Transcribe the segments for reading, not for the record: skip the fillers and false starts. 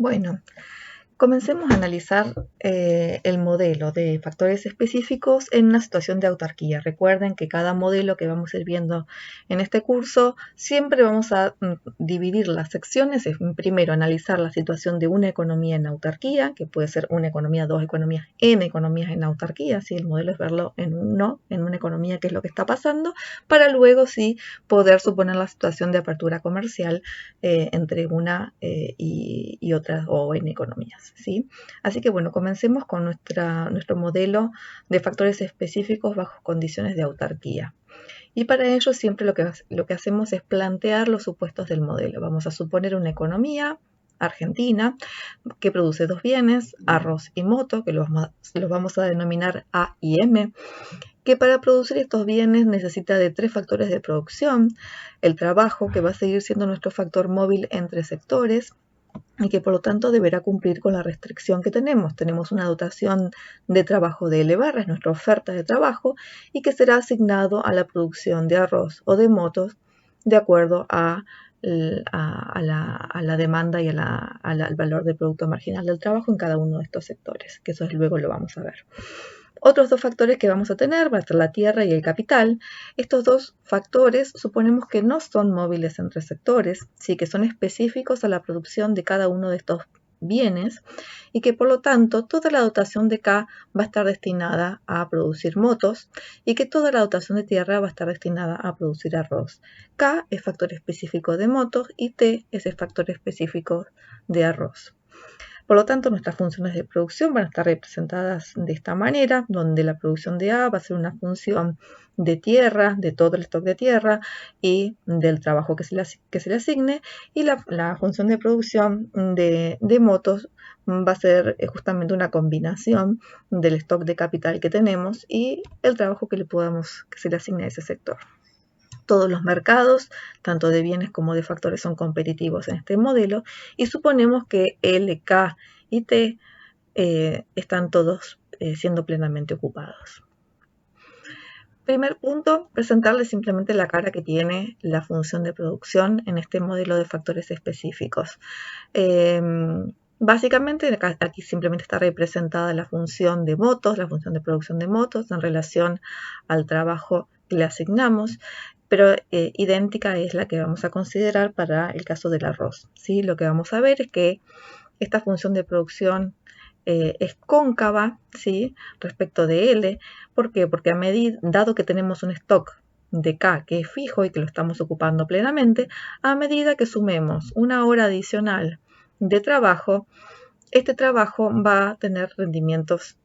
Bueno, comencemos a analizar el modelo de factores específicos en una situación de autarquía. Recuerden que cada modelo que vamos a ir viendo en este curso, siempre vamos a dividir las secciones. Primero, analizar la situación de una economía en autarquía, que puede ser una economía, dos economías, n economías en autarquía. ¿Sí? El modelo es verlo en una economía, qué es lo que está pasando, para luego sí poder suponer la situación de apertura comercial entre una y otra o en economías. ¿Sí? Así que bueno, comencemos con nuestro modelo de factores específicos bajo condiciones de autarquía. Y para ello siempre lo que hacemos es plantear los supuestos del modelo. Vamos a suponer una economía argentina que produce dos bienes, arroz y moto, que los vamos a denominar A y M, que para producir estos bienes necesita de tres factores de producción: el trabajo, que va a seguir siendo nuestro factor móvil entre sectores, y que por lo tanto deberá cumplir con la restricción que tenemos. Tenemos una dotación de trabajo de L barra, es nuestra oferta de trabajo, y que será asignado a la producción de arroz o de motos de acuerdo a la demanda y al valor del producto marginal del trabajo en cada uno de estos sectores, que eso luego lo vamos a ver. Otros dos factores que vamos a tener va a ser la tierra y el capital. Estos dos factores suponemos que no son móviles entre sectores, sí que son específicos a la producción de cada uno de estos bienes, y que por lo tanto toda la dotación de K va a estar destinada a producir motos, y que toda la dotación de tierra va a estar destinada a producir arroz. K es factor específico de motos y T es el factor específico de arroz. Por lo tanto, nuestras funciones de producción van a estar representadas de esta manera, donde la producción de A va a ser una función de tierra, de todo el stock de tierra y del trabajo que se le asigne, y la función de producción de motos va a ser justamente una combinación del stock de capital que tenemos y el trabajo que se le asigne a ese sector. Todos los mercados, tanto de bienes como de factores, son competitivos en este modelo, y suponemos que L, K y T están todos siendo plenamente ocupados. Primer punto, presentarles simplemente la cara que tiene la función de producción en este modelo de factores específicos. Básicamente aquí simplemente está representada la función de motos, la función de producción de motos en relación al trabajo que le asignamos, pero idéntica es la que vamos a considerar para el caso del arroz. ¿Sí? Lo que vamos a ver es que esta función de producción es cóncava, ¿sí? Respecto de L. ¿Por qué? Porque dado que tenemos un stock de K que es fijo y que lo estamos ocupando plenamente, a medida que sumemos una hora adicional de trabajo, este trabajo va a tener rendimientos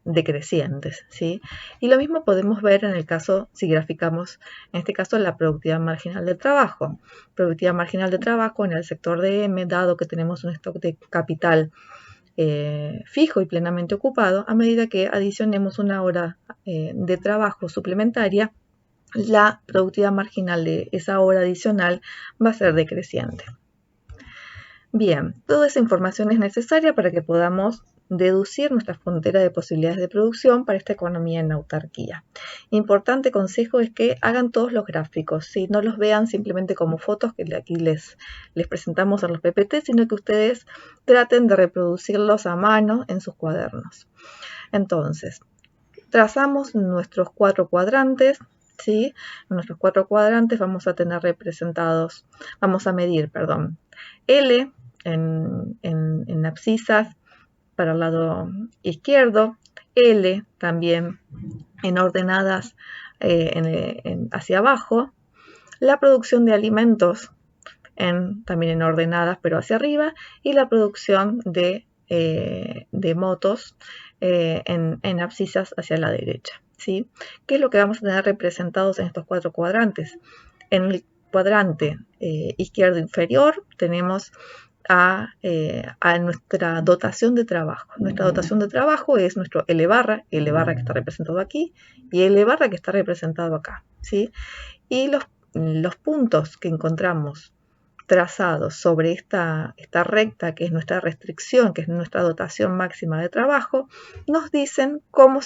decrecientes, ¿sí? Y lo mismo podemos ver en el caso, si graficamos, en este caso, la productividad marginal del trabajo. Productividad marginal de trabajo en el sector de M, dado que tenemos un stock de capital fijo y plenamente ocupado, a medida que adicionemos una hora de trabajo suplementaria, la productividad marginal de esa hora adicional va a ser decreciente. Bien, toda esa información es necesaria para que podamos deducir nuestra frontera de posibilidades de producción para esta economía en autarquía. Importante consejo es que hagan todos los gráficos, ¿sí? No los vean simplemente como fotos que aquí les presentamos en los PPT, sino que ustedes traten de reproducirlos a mano en sus cuadernos. Entonces, trazamos nuestros cuatro cuadrantes, ¿sí? En nuestros cuatro cuadrantes vamos a tener representados, vamos a medir, L en abscisas para el lado izquierdo, L también en ordenadas hacia abajo, la producción de alimentos también en ordenadas pero hacia arriba, y la producción de motos en abscisas hacia la derecha, ¿sí? ¿Qué es lo que vamos a tener representados en estos cuatro cuadrantes? En el cuadrante izquierdo inferior tenemos a nuestra dotación de trabajo. Nuestra dotación de trabajo es nuestro L barra que está representado aquí, y L barra que está representado acá, ¿sí? Y los puntos que encontramos trazados sobre esta recta, que es nuestra restricción, que es nuestra dotación máxima de trabajo, nos dicen cómo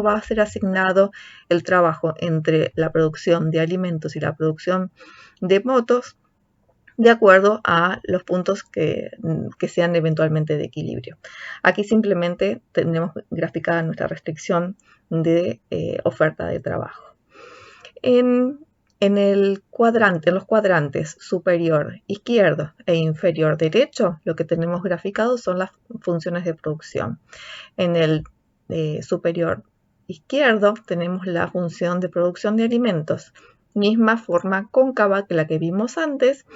va a ser asignado el trabajo entre la producción de alimentos y la producción de motos de acuerdo a los puntos que sean eventualmente de equilibrio. Aquí simplemente tenemos graficada nuestra restricción de oferta de trabajo. En los cuadrantes superior izquierdo e inferior derecho, lo que tenemos graficado son las funciones de producción. En el superior izquierdo tenemos la función de producción de alimentos, misma forma cóncava que la que vimos antes,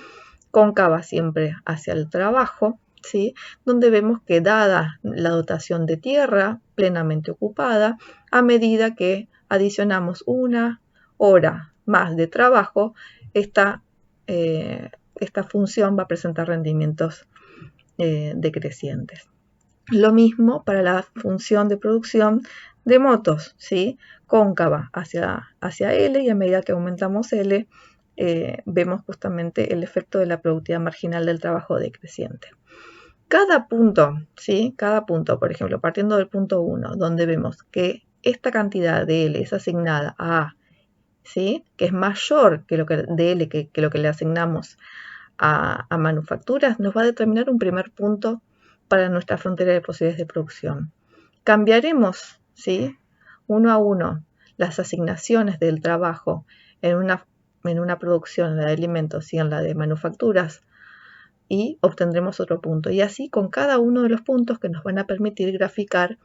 cóncava siempre hacia el trabajo, ¿sí? Donde vemos que dada la dotación de tierra plenamente ocupada, a medida que adicionamos una hora más de trabajo, esta función va a presentar rendimientos decrecientes. Lo mismo para la función de producción de motos, ¿sí? Cóncava hacia L, y a medida que aumentamos L, vemos justamente el efecto de la productividad marginal del trabajo decreciente. Cada punto, ¿sí? Cada punto, por ejemplo, partiendo del punto 1, donde vemos que esta cantidad de L es asignada a A, ¿sí? Que es mayor que lo que de L que lo que le asignamos a manufacturas, nos va a determinar un primer punto para nuestra frontera de posibilidades de producción. Cambiaremos, ¿sí? Uno a uno las asignaciones del trabajo en una producción, la de alimentos y en la de manufacturas, y obtendremos otro punto. Y así con cada uno de los puntos que nos van a permitir graficar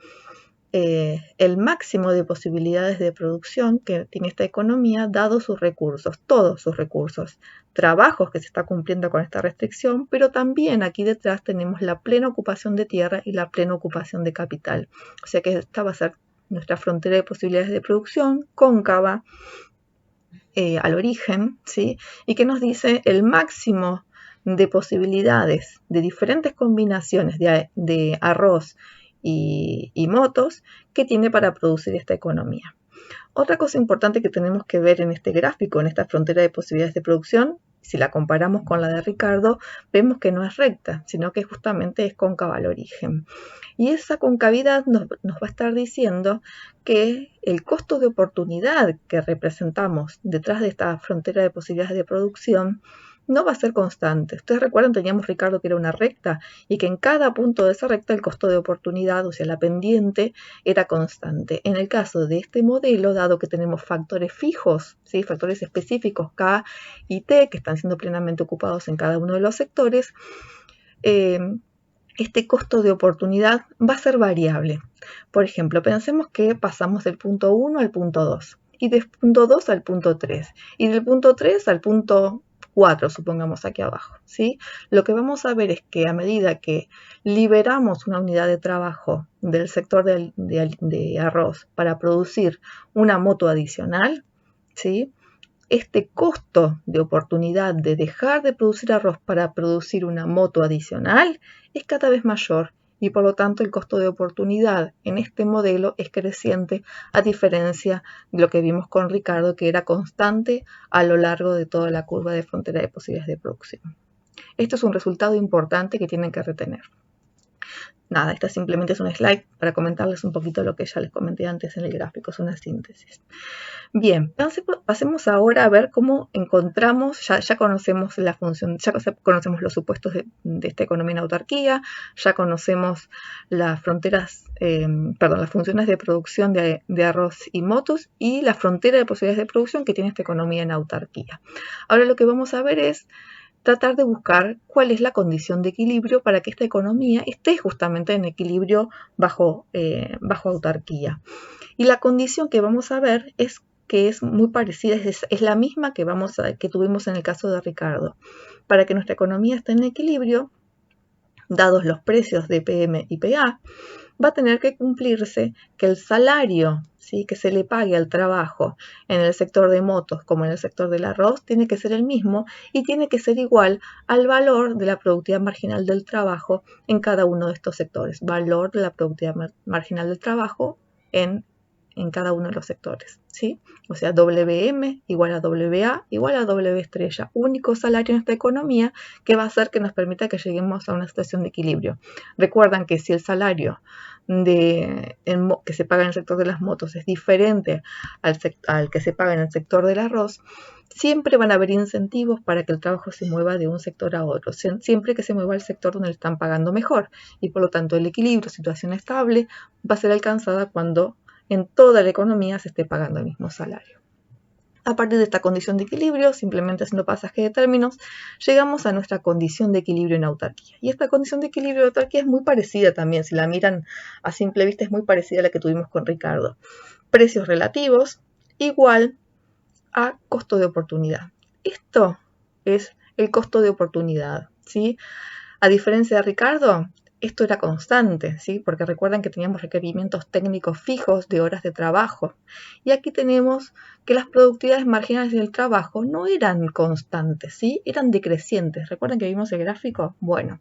el máximo de posibilidades de producción que tiene esta economía, dado sus recursos, todos sus recursos, trabajos que se está cumpliendo con esta restricción, pero también aquí detrás tenemos la plena ocupación de tierra y la plena ocupación de capital. O sea que esta va a ser nuestra frontera de posibilidades de producción cóncava al origen, ¿sí? Y que nos dice el máximo de posibilidades de diferentes combinaciones de arroz y motos que tiene para producir esta economía. Otra cosa importante que tenemos que ver en este gráfico, en esta frontera de posibilidades de producción, si la comparamos con la de Ricardo, vemos que no es recta, sino que justamente es cóncava al origen. Y esa concavidad nos va a estar diciendo que el costo de oportunidad que representamos detrás de esta frontera de posibilidades de producción no va a ser constante. Ustedes recuerdan, teníamos, Ricardo, que era una recta y que en cada punto de esa recta el costo de oportunidad, o sea, la pendiente, era constante. En el caso de este modelo, dado que tenemos factores fijos, ¿sí? Factores específicos K y T, que están siendo plenamente ocupados en cada uno de los sectores, este costo de oportunidad va a ser variable. Por ejemplo, pensemos que pasamos del punto 1 al punto 2, y del punto 2 al punto 3, y del punto 3 al punto 4, supongamos aquí abajo, ¿sí? Lo que vamos a ver es que a medida que liberamos una unidad de trabajo del sector de arroz para producir una moto adicional, ¿sí? Este costo de oportunidad de dejar de producir arroz para producir una moto adicional es cada vez mayor, y por lo tanto el costo de oportunidad en este modelo es creciente, a diferencia de lo que vimos con Ricardo, que era constante a lo largo de toda la curva de frontera de posibilidades de producción. Esto es un resultado importante que tienen que retener. Nada, esta simplemente es un slide para comentarles un poquito lo que ya les comenté antes en el gráfico, es una síntesis. Bien, pasemos ahora a ver cómo encontramos, ya conocemos la función, ya conocemos los supuestos de esta economía en autarquía, ya conocemos las fronteras, las funciones de producción de arroz y motos y la frontera de posibilidades de producción que tiene esta economía en autarquía. Ahora lo que vamos a ver es tratar de buscar cuál es la condición de equilibrio para que esta economía esté justamente en equilibrio bajo autarquía. Y la condición que vamos a ver es que es muy parecida, es la misma que tuvimos en el caso de Ricardo. Para que nuestra economía esté en equilibrio, dados los precios de PM y PA, va a tener que cumplirse que el salario, ¿sí?, que se le pague al trabajo en el sector de motos como en el sector del arroz tiene que ser el mismo y tiene que ser igual al valor de la productividad marginal del trabajo en cada uno de estos sectores. Valor de la productividad marginal del trabajo en en cada uno de los sectores, ¿sí? O sea, WM igual a WA igual a W estrella, único salario en esta economía que va a hacer que nos permita que lleguemos a una situación de equilibrio. Recuerdan que si el salario que se paga en el sector de las motos es diferente al que se paga en el sector del arroz, siempre van a haber incentivos para que el trabajo se mueva de un sector a otro, siempre que se mueva al sector donde le están pagando mejor, y por lo tanto el equilibrio, situación estable, va a ser alcanzada cuando en toda la economía se esté pagando el mismo salario. A partir de esta condición de equilibrio, simplemente haciendo pasaje de términos, llegamos a nuestra condición de equilibrio en autarquía. Y esta condición de equilibrio en autarquía es muy parecida también, si la miran a simple vista, es muy parecida a la que tuvimos con Ricardo. Precios relativos igual a costo de oportunidad. Esto es el costo de oportunidad, ¿sí? A diferencia de Ricardo, esto era constante, ¿sí? Porque recuerdan que teníamos requerimientos técnicos fijos de horas de trabajo. Y aquí tenemos que las productividades marginales del trabajo no eran constantes, ¿sí? Eran decrecientes. ¿Recuerdan que vimos el gráfico? Bueno,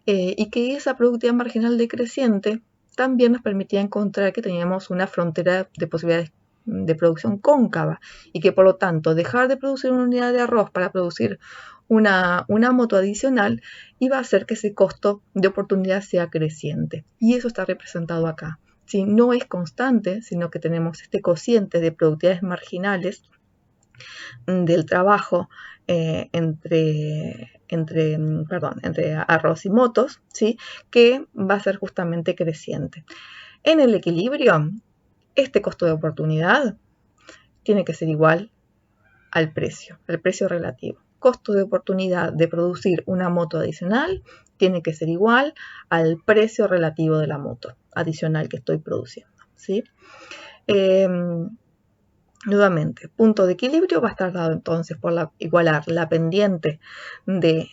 y que esa productividad marginal decreciente también nos permitía encontrar que teníamos una frontera de posibilidades de producción cóncava y que por lo tanto dejar de producir una unidad de arroz para producir una moto adicional iba a hacer que ese costo de oportunidad sea creciente, y eso está representado acá. ¿Sí? No es constante, sino que tenemos este cociente de productividades marginales del trabajo entre arroz y motos, ¿sí? Que va a ser justamente creciente. En el equilibrio, este costo de oportunidad tiene que ser igual al precio relativo. Costo de oportunidad de producir una moto adicional tiene que ser igual al precio relativo de la moto adicional que estoy produciendo, ¿sí? Nuevamente, punto de equilibrio va a estar dado entonces por igualar la pendiente de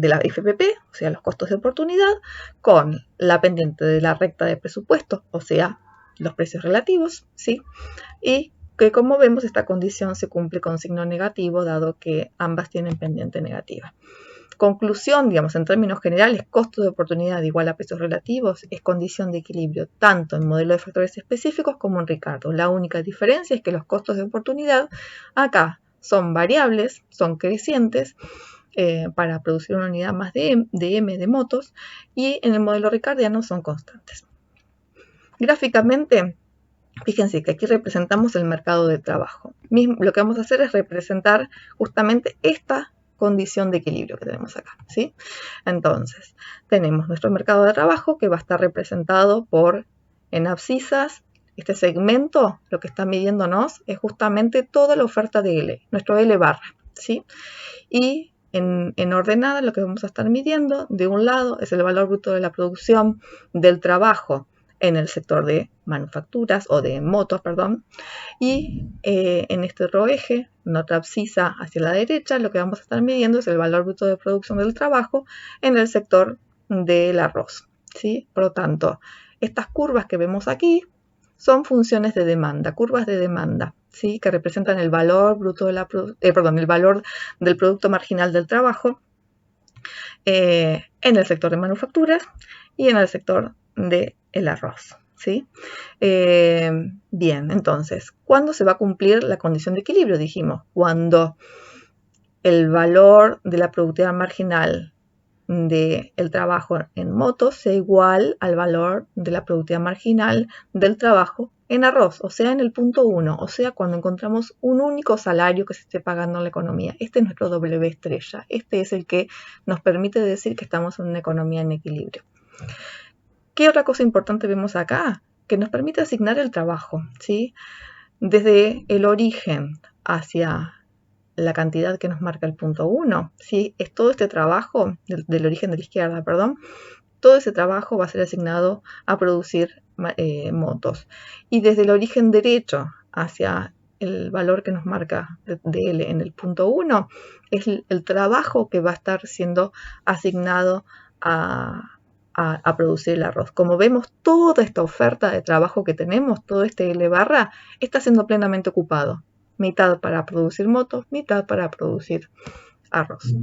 la FPP, o sea, los costos de oportunidad, con la pendiente de la recta de presupuesto, o sea, los precios relativos, ¿sí? Y que, como vemos, esta condición se cumple con signo negativo, dado que ambas tienen pendiente negativa. Conclusión, digamos, en términos generales, costo de oportunidad igual a precios relativos es condición de equilibrio tanto en modelo de factores específicos como en Ricardo. La única diferencia es que los costos de oportunidad acá son variables, son crecientes para producir una unidad más de M de motos, y en el modelo ricardiano son constantes. Gráficamente, fíjense que aquí representamos el mercado de trabajo. Lo que vamos a hacer es representar justamente esta condición de equilibrio que tenemos acá, ¿sí? Entonces, tenemos nuestro mercado de trabajo que va a estar representado en abscisas. Este segmento, lo que está midiéndonos es justamente toda la oferta de L, nuestro L barra, ¿sí? Y en ordenada lo que vamos a estar midiendo, de un lado, es el valor bruto de la producción del trabajo en el sector de manufacturas o de motos, perdón, y en este otro eje, en otra abscisa hacia la derecha, lo que vamos a estar midiendo es el valor bruto de producción del trabajo en el sector del arroz, ¿sí? Por lo tanto, estas curvas que vemos aquí son funciones de demanda, curvas de demanda, ¿sí? Que representan el valor bruto de el valor del producto marginal del trabajo en el sector de manufacturas y en el sector del arroz, ¿sí? Bien, entonces, ¿cuándo se va a cumplir la condición de equilibrio? Dijimos, cuando el valor de la productividad marginal del trabajo en motos sea igual al valor de la productividad marginal del trabajo en arroz, o sea, en el punto 1, o sea, cuando encontramos un único salario que se esté pagando en la economía. Este es nuestro W estrella, este es el que nos permite decir que estamos en una economía en equilibrio. ¿Qué otra cosa importante vemos acá? Que nos permite asignar el trabajo, ¿sí? Desde el origen hacia la cantidad que nos marca el punto 1, ¿sí? Es todo este trabajo, del origen de la izquierda, perdón, todo ese trabajo va a ser asignado a producir motos. Y desde el origen derecho hacia el valor que nos marca de L en el punto 1, es el trabajo que va a estar siendo asignado a producir el arroz. Como vemos, toda esta oferta de trabajo que tenemos, todo este L barra, está siendo plenamente ocupado. Mitad para producir motos, mitad para producir arroz.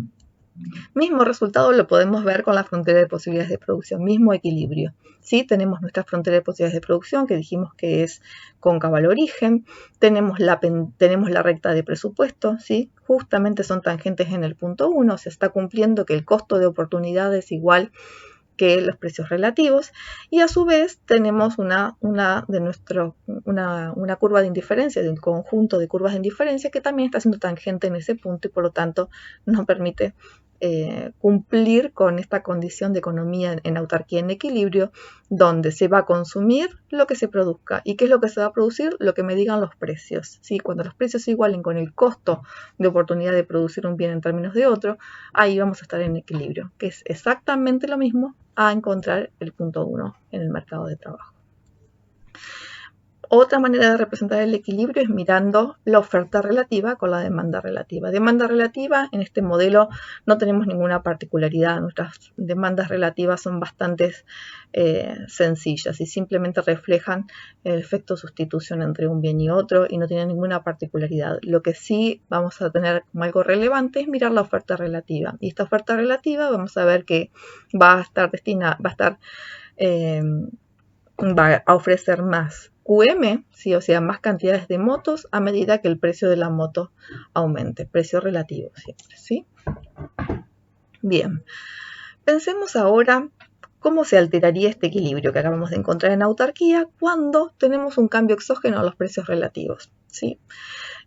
Mismo resultado lo podemos ver con la frontera de posibilidades de producción, mismo equilibrio. ¿Sí? Tenemos nuestra frontera de posibilidades de producción, que dijimos que es cóncava al origen, tenemos la recta de presupuesto, ¿sí? Justamente son tangentes en el punto 1, se está cumpliendo que el costo de oportunidad es igual que los precios relativos, y a su vez tenemos una curva de indiferencia, de un conjunto de curvas de indiferencia que también está siendo tangente en ese punto y por lo tanto nos permite cumplir con esta condición de economía en autarquía en equilibrio, donde se va a consumir lo que se produzca. ¿Y qué es lo que se va a producir? Lo que me digan los precios. ¿Sí? Cuando los precios se igualen con el costo de oportunidad de producir un bien en términos de otro, ahí vamos a estar en equilibrio, que es exactamente lo mismo a encontrar el punto 1 en el mercado de trabajo. Otra manera de representar el equilibrio es mirando la oferta relativa con la demanda relativa. Demanda relativa, en este modelo no tenemos ninguna particularidad. Nuestras demandas relativas son bastante sencillas y simplemente reflejan el efecto de sustitución entre un bien y otro y no tienen ninguna particularidad. Lo que sí vamos a tener como algo relevante es mirar la oferta relativa. Y esta oferta relativa vamos a ver que va a ofrecer más QM, ¿sí? O sea, más cantidades de motos a medida que el precio de la moto aumente, precio relativo siempre, ¿sí? Bien, pensemos ahora cómo se alteraría este equilibrio que acabamos de encontrar en autarquía cuando tenemos un cambio exógeno a los precios relativos, ¿sí?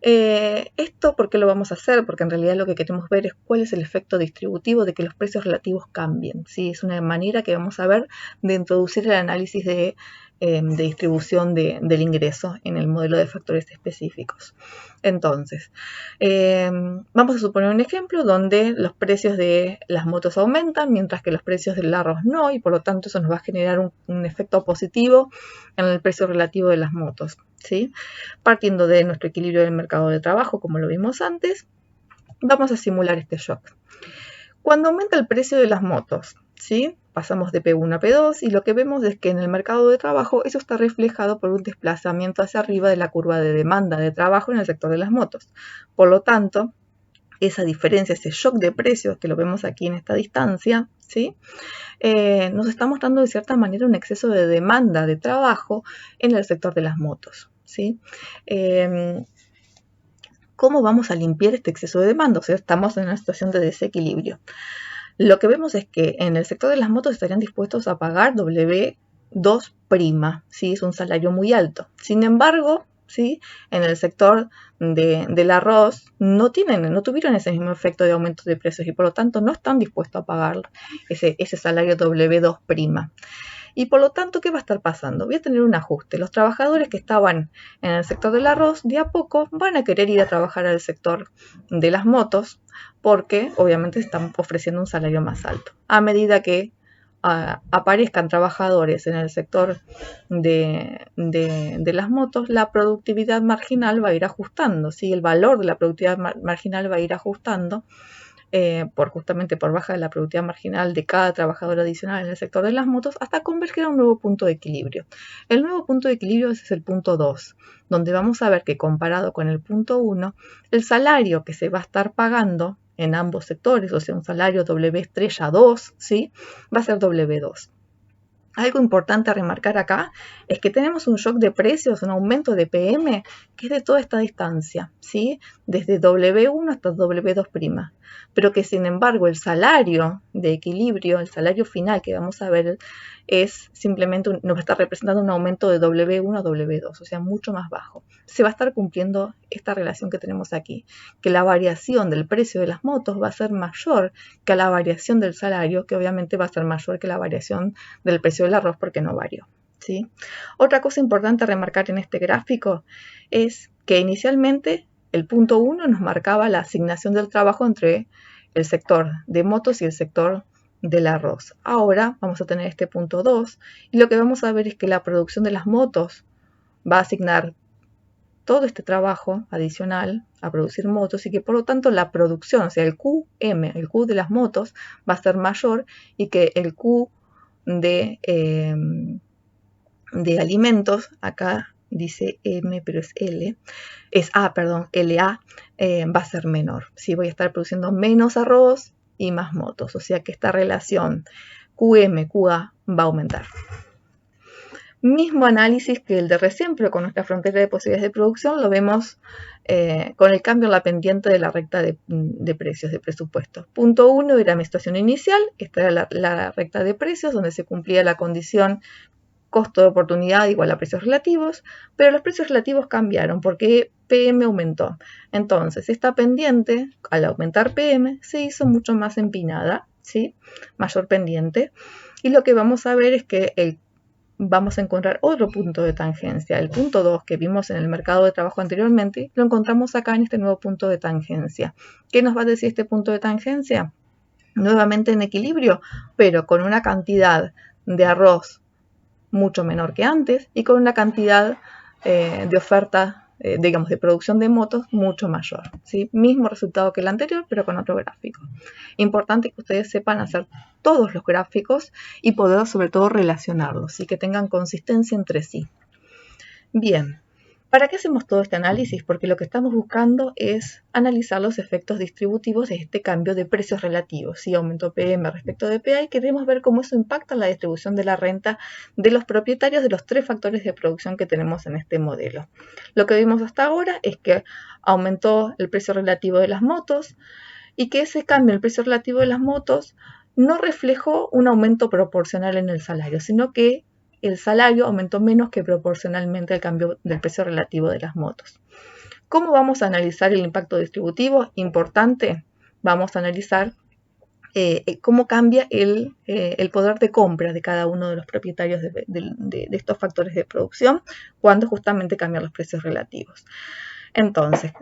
Esto, ¿por qué lo vamos a hacer? Porque en realidad lo que queremos ver es cuál es el efecto distributivo de que los precios relativos cambien, ¿sí? Es una manera que vamos a ver de introducir el análisis de distribución del ingreso en el modelo de factores específicos. Entonces, vamos a suponer un ejemplo donde los precios de las motos aumentan mientras que los precios del arroz no, y por lo tanto eso nos va a generar un efecto positivo en el precio relativo de las motos, ¿sí? Partiendo de nuestro equilibrio del mercado de trabajo, como lo vimos antes, vamos a simular este shock. Cuando aumenta el precio de las motos, ¿sí? Pasamos de P1 a P2 y lo que vemos es que en el mercado de trabajo eso está reflejado por un desplazamiento hacia arriba de la curva de demanda de trabajo en el sector de las motos. Por lo tanto, esa diferencia, ese shock de precios que lo vemos aquí en esta distancia, ¿sí? Nos está mostrando de cierta manera un exceso de demanda de trabajo en el sector de las motos, ¿sí? ¿Cómo vamos a limpiar este exceso de demanda? O sea, estamos en una situación de desequilibrio. Lo que vemos es que en el sector de las motos estarían dispuestos a pagar W2', ¿sí? Es un salario muy alto. Sin embargo, ¿sí? En el sector del arroz no tuvieron ese mismo efecto de aumento de precios y por lo tanto no están dispuestos a pagar ese salario W2'. Y por lo tanto, ¿qué va a estar pasando? Voy a tener un ajuste. Los trabajadores que estaban en el sector del arroz, de a poco van a querer ir a trabajar al sector de las motos porque obviamente están ofreciendo un salario más alto. A medida que aparezcan trabajadores en el sector de las motos, la productividad marginal va a ir ajustando, ¿sí? El valor de la productividad marginal va a ir ajustando justamente por baja de la productividad marginal de cada trabajador adicional en el sector de las motos, hasta converger a un nuevo punto de equilibrio. El nuevo punto de equilibrio es el punto 2, donde vamos a ver que comparado con el punto 1, el salario que se va a estar pagando en ambos sectores, o sea, un salario W estrella 2, ¿sí? Va a ser W2. Algo importante a remarcar acá es que tenemos un shock de precios, un aumento de PM, que es de toda esta distancia, ¿sí? Desde W1 hasta W2', pero que sin embargo el salario de equilibrio, el salario final que vamos a ver es simplemente, nos va a estar representando un aumento de W1 a W2, o sea, mucho más bajo. Se va a estar cumpliendo esta relación que tenemos aquí, que la variación del precio de las motos va a ser mayor que la variación del salario, que obviamente va a ser mayor que la variación del precio del arroz porque no varió, ¿sí? Otra cosa importante a remarcar en este gráfico es que inicialmente el punto 1 nos marcaba la asignación del trabajo entre el sector de motos y el sector del arroz. Ahora vamos a tener este punto 2 y lo que vamos a ver es que la producción de las motos va a asignar todo este trabajo adicional a producir motos y que por lo tanto la producción, o sea, el QM, el Q de las motos, va a ser mayor y que el Q de alimentos, acá dice M pero es L, es A, perdón, LA, va a ser menor. ¿Sí? Voy a estar produciendo menos arroz y más motos, o sea que esta relación QM-QA va a aumentar. Mismo análisis que el de recién, pero con nuestra frontera de posibilidades de producción, lo vemos con el cambio en la pendiente de la recta de precios de presupuesto. Punto 1 era mi situación inicial, esta era la recta de precios, donde se cumplía la condición costo de oportunidad igual a precios relativos, pero los precios relativos cambiaron porque PM aumentó. Entonces, esta pendiente, al aumentar PM, se hizo mucho más empinada, ¿sí? Mayor pendiente. Y lo que vamos a ver es que vamos a encontrar otro punto de tangencia. El punto 2 que vimos en el mercado de trabajo anteriormente, lo encontramos acá en este nuevo punto de tangencia. ¿Qué nos va a decir este punto de tangencia? Nuevamente en equilibrio, pero con una cantidad de arroz mucho menor que antes y con una cantidad de oferta, digamos, de producción de motos mucho mayor, ¿sí? Mismo resultado que el anterior, pero con otro gráfico. Importante que ustedes sepan hacer todos los gráficos y poder sobre todo relacionarlos y que tengan consistencia entre sí. Bien, ¿para qué hacemos todo este análisis? Porque lo que estamos buscando es analizar los efectos distributivos de este cambio de precios relativos. Si aumentó PM respecto de PA, y queremos ver cómo eso impacta en la distribución de la renta de los propietarios de los 3 factores de producción que tenemos en este modelo. Lo que vimos hasta ahora es que aumentó el precio relativo de las motos y que ese cambio en el precio relativo de las motos no reflejó un aumento proporcional en el salario, sino que el salario aumentó menos que proporcionalmente al cambio del precio relativo de las motos. ¿Cómo vamos a analizar el impacto distributivo? Importante, vamos a analizar cómo cambia el poder de compra de cada uno de los propietarios de estos factores de producción cuando justamente cambian los precios relativos. Entonces,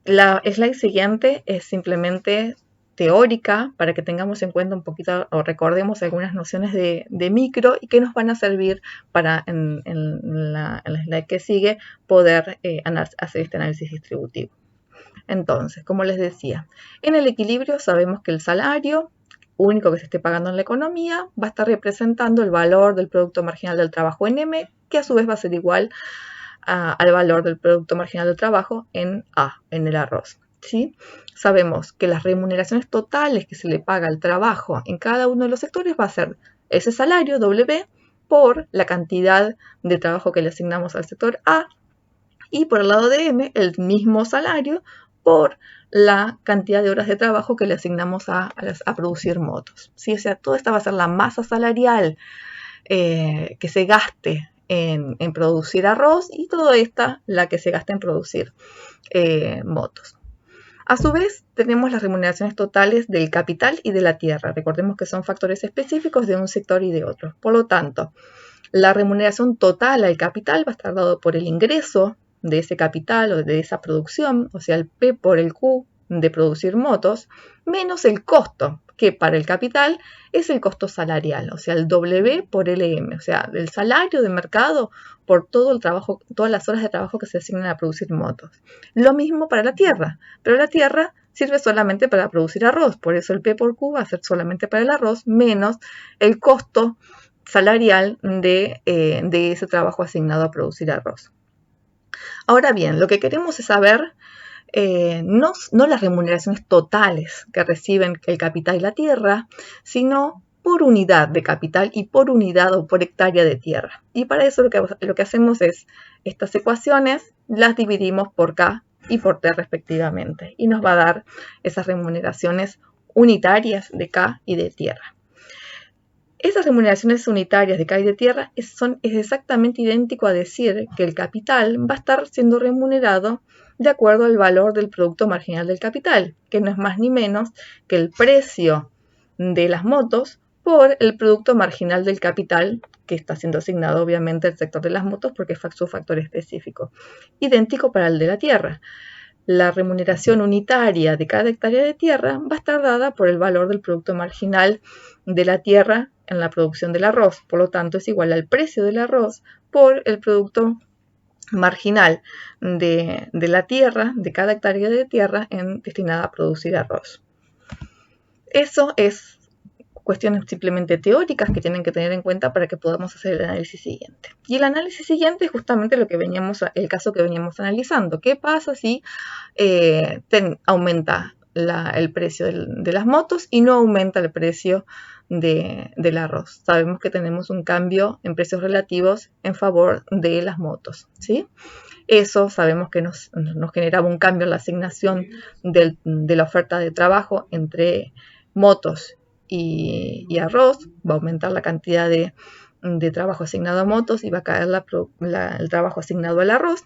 la slide siguiente es simplemente teórica para que tengamos en cuenta un poquito o recordemos algunas nociones de micro y que nos van a servir para en la slide que sigue poder hacer este análisis distributivo. Entonces, como les decía, en el equilibrio sabemos que el salario único que se esté pagando en la economía va a estar representando el valor del producto marginal del trabajo en M, que a su vez va a ser igual al valor del producto marginal del trabajo en A, en el arroz. ¿Sí? Sabemos que las remuneraciones totales que se le paga al trabajo en cada uno de los sectores va a ser ese salario, W, por la cantidad de trabajo que le asignamos al sector A, y por el lado de M, el mismo salario por la cantidad de horas de trabajo que le asignamos a producir motos. ¿Sí? O sea, toda esta va a ser la masa salarial que se gaste en producir arroz y toda esta la que se gasta en producir motos. A su vez, tenemos las remuneraciones totales del capital y de la tierra. Recordemos que son factores específicos de un sector y de otro. Por lo tanto, la remuneración total al capital va a estar dado por el ingreso de ese capital o de esa producción, o sea, el P por el Q de producir motos, menos el costo, que para el capital es el costo salarial, o sea, el W por LM, o sea, el salario de mercado por todo el trabajo, todas las horas de trabajo que se asignan a producir motos. Lo mismo para la tierra, pero la tierra sirve solamente para producir arroz, por eso el P por Q va a ser solamente para el arroz, menos el costo salarial de ese trabajo asignado a producir arroz. Ahora bien, lo que queremos es saber no las remuneraciones totales que reciben el capital y la tierra, sino por unidad de capital y por unidad o por hectárea de tierra. Y para eso lo que hacemos es estas ecuaciones las dividimos por K y por T respectivamente y nos va a dar esas remuneraciones unitarias de K y de tierra. Esas remuneraciones unitarias de K y de tierra es exactamente idéntico a decir que el capital va a estar siendo remunerado de acuerdo al valor del producto marginal del capital, que no es más ni menos que el precio de las motos por el producto marginal del capital que está siendo asignado obviamente al sector de las motos porque es su factor específico. Idéntico para el de la tierra. La remuneración unitaria de cada hectárea de tierra va a estar dada por el valor del producto marginal de la tierra en la producción del arroz. Por lo tanto, es igual al precio del arroz por el producto marginal de la tierra, de cada hectárea de tierra destinada a producir arroz. Eso es cuestiones simplemente teóricas que tienen que tener en cuenta para que podamos hacer el análisis siguiente. Y el análisis siguiente es justamente el caso que veníamos analizando. ¿Qué pasa si aumenta el precio de las motos y no aumenta el precio del arroz. Sabemos que tenemos un cambio en precios relativos en favor de las motos, ¿sí? Eso sabemos que nos generaba un cambio en la asignación de la oferta de trabajo entre motos y arroz. Va a aumentar la cantidad de trabajo asignado a motos y va a caer el trabajo asignado al arroz.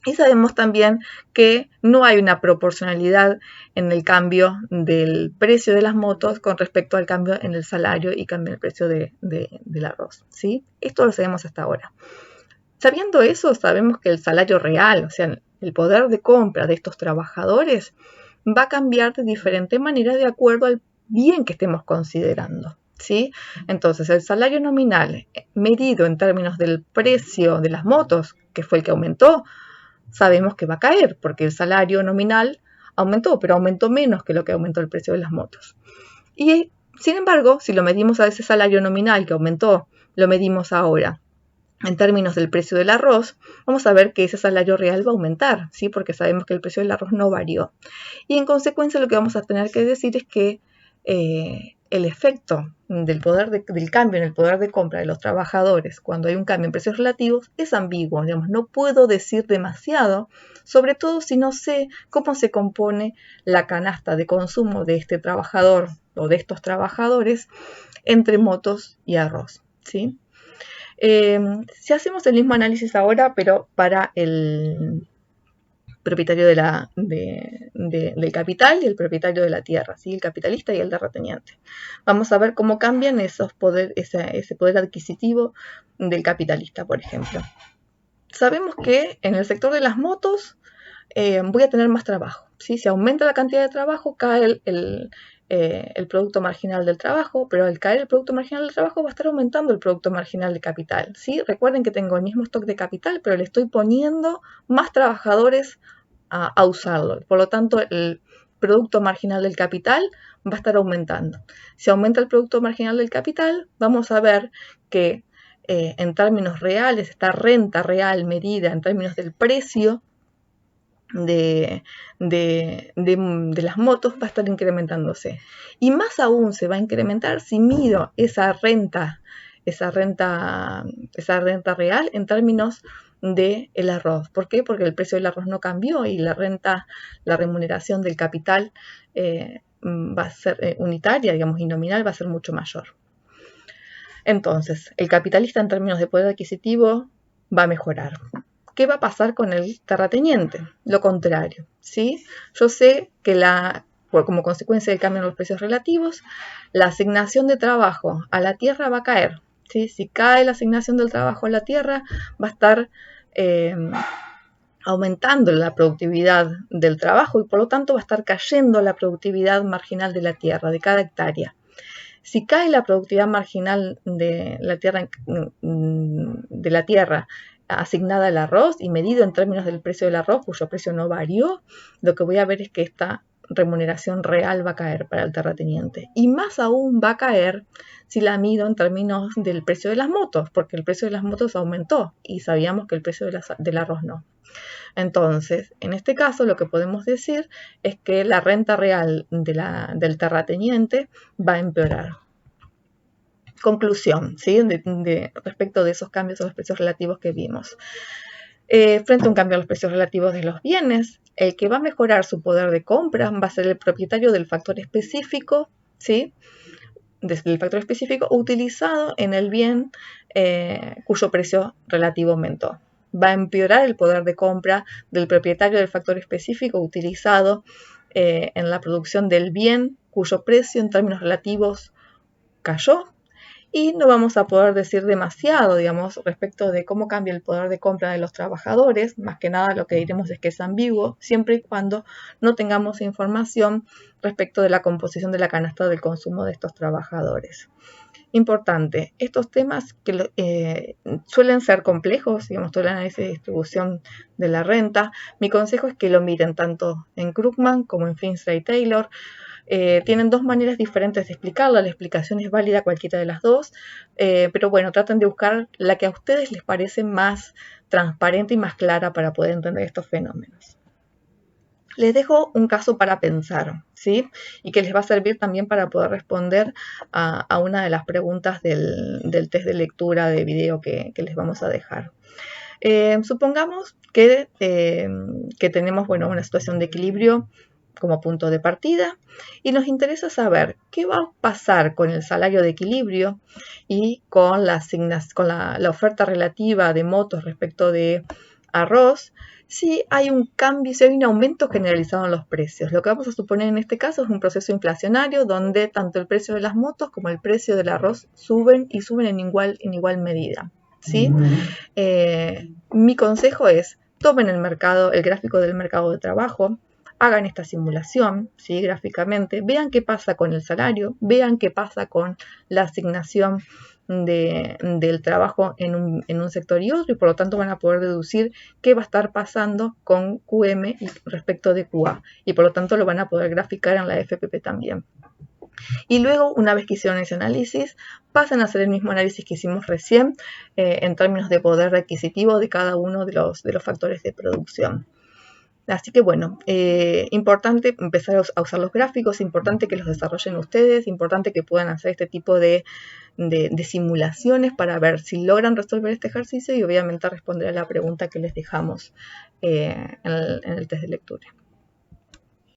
Y sabemos también que no hay una proporcionalidad en el cambio del precio de las motos con respecto al cambio en el salario y cambio en el precio del arroz, ¿sí? Esto lo sabemos hasta ahora. Sabiendo eso, sabemos que el salario real, o sea, el poder de compra de estos trabajadores, va a cambiar de diferente manera de acuerdo al bien que estemos considerando, ¿sí? Entonces, el salario nominal medido en términos del precio de las motos, que fue el que aumentó, sabemos que va a caer porque el salario nominal aumentó, pero aumentó menos que lo que aumentó el precio de las motos. Y, sin embargo, si lo medimos a ese salario nominal que aumentó, lo medimos ahora en términos del precio del arroz, vamos a ver que ese salario real va a aumentar, ¿sí? Porque sabemos que el precio del arroz no varió. Y en consecuencia lo que vamos a tener que decir es que el efecto del cambio en el poder de compra de los trabajadores cuando hay un cambio en precios relativos es ambiguo. Digamos, no puedo decir demasiado, sobre todo si no sé cómo se compone la canasta de consumo de este trabajador o de estos trabajadores entre motos y arroz, ¿sí? Si hacemos el mismo análisis ahora, pero para el propietario del capital y el propietario de la tierra, ¿sí? El capitalista y el terrateniente. Vamos a ver cómo cambian ese poder adquisitivo del capitalista, por ejemplo. Sabemos que en el sector de las motos voy a tener más trabajo, ¿sí? Si aumenta la cantidad de trabajo, cae el producto marginal del trabajo, pero al caer el producto marginal del trabajo va a estar aumentando el producto marginal de capital, ¿sí? Recuerden que tengo el mismo stock de capital, pero le estoy poniendo más trabajadores a usarlo. Por lo tanto, el producto marginal del capital va a estar aumentando. Si aumenta el producto marginal del capital, vamos a ver que en términos reales, esta renta real medida en términos del precio de las motos va a estar incrementándose. Y más aún se va a incrementar si mido esa renta real en términos del arroz. ¿Por qué? Porque el precio del arroz no cambió y la remuneración del capital va a ser unitaria, digamos, y nominal va a ser mucho mayor. Entonces, el capitalista en términos de poder adquisitivo va a mejorar. ¿Qué va a pasar con el terrateniente? Lo contrario, ¿sí? Yo sé que como consecuencia del cambio en los precios relativos, la asignación de trabajo a la tierra va a caer, ¿sí? Si cae la asignación del trabajo a la tierra, va a estar aumentando la productividad del trabajo y por lo tanto va a estar cayendo la productividad marginal de la tierra, de cada hectárea. Si cae la productividad marginal de la tierra asignada al arroz y medido en términos del precio del arroz, cuyo precio no varió, lo que voy a ver es que esta remuneración real va a caer para el terrateniente. Y más aún va a caer si la mido en términos del precio de las motos, porque el precio de las motos aumentó y sabíamos que el precio del arroz no. Entonces, en este caso lo que podemos decir es que la renta real del terrateniente va a empeorar. Conclusión, ¿sí? Respecto de esos cambios a los precios relativos que vimos. Frente a un cambio a los precios relativos de los bienes, el que va a mejorar su poder de compra va a ser el propietario del factor específico, ¿sí? Del factor específico utilizado en el bien cuyo precio relativo aumentó. Va a empeorar el poder de compra del propietario del factor específico utilizado en la producción del bien cuyo precio en términos relativos cayó. Y no vamos a poder decir demasiado, digamos, respecto de cómo cambia el poder de compra de los trabajadores. Más que nada lo que diremos es que es ambiguo, siempre y cuando no tengamos información respecto de la composición de la canasta del consumo de estos trabajadores. Importante, estos temas que suelen ser complejos, digamos, todo el análisis de distribución de la renta, mi consejo es que lo miren tanto en Krugman como en Finster y Taylor. Tienen dos maneras diferentes de explicarla, la explicación es válida cualquiera de las dos, pero bueno, traten de buscar la que a ustedes les parece más transparente y más clara para poder entender estos fenómenos. Les dejo un caso para pensar, ¿sí? Y que les va a servir también para poder responder a una de las preguntas del test de lectura de video que les vamos a dejar. Supongamos que tenemos, bueno, una situación de equilibrio como punto de partida y nos interesa saber qué va a pasar con el salario de equilibrio y con la oferta relativa de motos respecto de arroz, si hay un cambio, si hay un aumento generalizado en los precios. Lo que vamos a suponer en este caso es un proceso inflacionario donde tanto el precio de las motos como el precio del arroz suben y suben en igual medida, ¿sí? Mi consejo es, tomen el gráfico del mercado de trabajo, hagan esta simulación, ¿sí? Gráficamente, vean qué pasa con el salario, vean qué pasa con la asignación del trabajo en un sector y otro, y por lo tanto van a poder deducir qué va a estar pasando con QM respecto de QA, y por lo tanto lo van a poder graficar en la FPP también. Y luego, una vez que hicieron ese análisis, pasan a hacer el mismo análisis que hicimos recién en términos de poder adquisitivo de cada uno de los factores de producción. Así que bueno, importante empezar a usar los gráficos, importante que los desarrollen ustedes, importante que puedan hacer este tipo de simulaciones para ver si logran resolver este ejercicio y obviamente responder a la pregunta que les dejamos en el test de lectura.